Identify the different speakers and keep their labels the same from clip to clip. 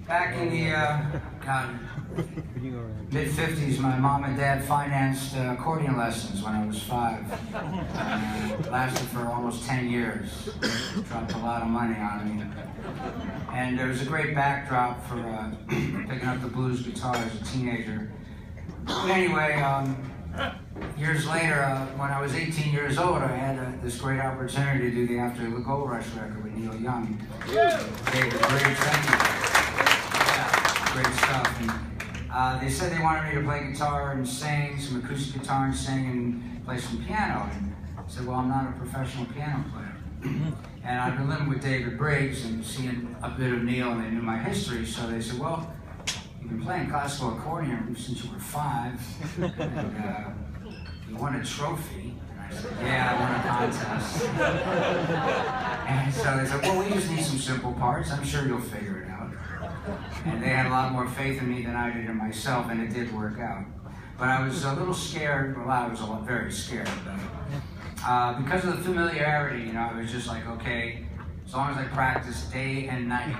Speaker 1: Back in the mid-50s, my mom and dad financed accordion lessons when I was 5. Lasted for almost 10 years. Dropped a lot of money on me. And there was a great backdrop for picking up the blues guitar as a teenager. But anyway, years later, when I was 18 years old, I had this great opportunity to do the After the Gold Rush record with Neil Young. David, great, thank you. Yeah, great stuff. And, they said they wanted me to play guitar and sing, some acoustic guitar and sing, and play some piano. And I said, well, I'm not a professional piano player. And I've been living with David Briggs and seeing a bit of Neil, and they knew my history, so they said, well, you've been playing classical accordion since you were 5, and you won a trophy. And I said, yeah, I won a contest. And so they said, well, we just need some simple parts. I'm sure you'll figure it out. And they had a lot more faith in me than I did in myself, and it did work out. But I was a little scared. Well, I was very scared about it. Because of the familiarity, you know, I was just like, okay, as long as I practice day and night,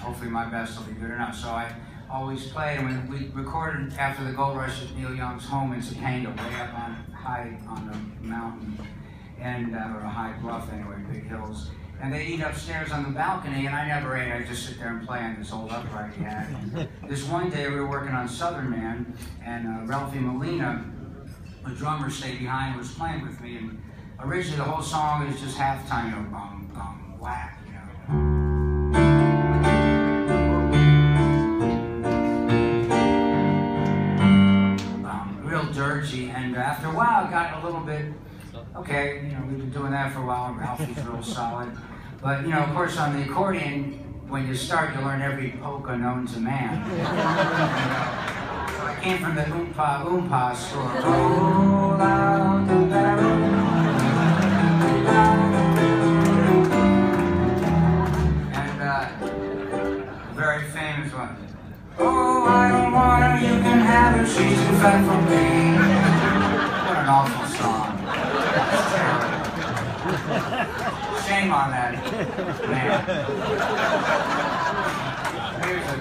Speaker 1: hopefully my best will be good enough. So I always played, and when we recorded After the Gold Rush at Neil Young's home in Topanga, way up high on the mountain, and or a high bluff anyway, big hills. And they eat upstairs on the balcony, and I never ate. I just sit there and play on this old upright he had. This one day we were working on Southern Man, and Ralphie Molina, the drummer, stayed behind and was playing with me. And originally the whole song is just halftime, you know, bum, bum, whack, you know. Real dirty, and after a while it got a little bit, okay, you know, we've been doing that for a while, Ralphie's real solid. But, you know, of course, on the accordion, when you start, you learn every polka known to man. So I came from the oompa oompa store. Roll out the barrel. And a very famous one. Oh, I don't want her, you can have her, she's too fat for me. What an awful song. That's terrible. Shame on that man. Here's a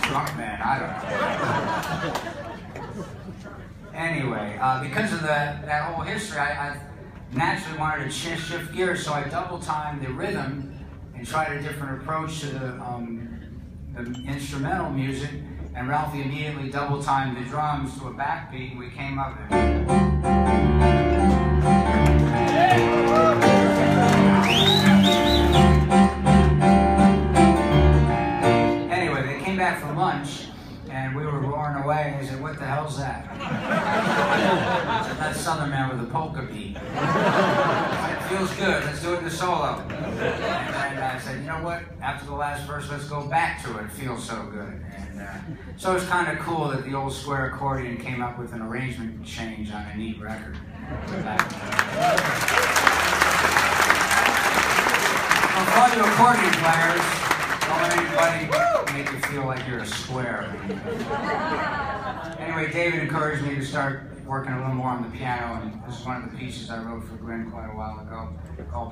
Speaker 1: drunk man, I don't know. Anyway, because of that whole history, I naturally wanted to shift gears, so I double-timed the rhythm and tried a different approach to the instrumental music, and Ralphie immediately double-timed the drums to a backbeat, and we came up with it. Anyway, they came back from lunch, and we were roaring away, and they said, what the hell's that? I said, that's Southern Man with a polka beat. I said, it feels good, let's do it in the solo. And I said, you know what, after the last verse, let's go back to it, it feels so good. And so it's kind of cool that the old square accordion came up with an arrangement change on a neat record. For all you accordion players, don't let anybody make you feel like you're a square. Anyway, David encouraged me to start working a little more on the piano, and this is one of the pieces I wrote for Glenn quite a while ago called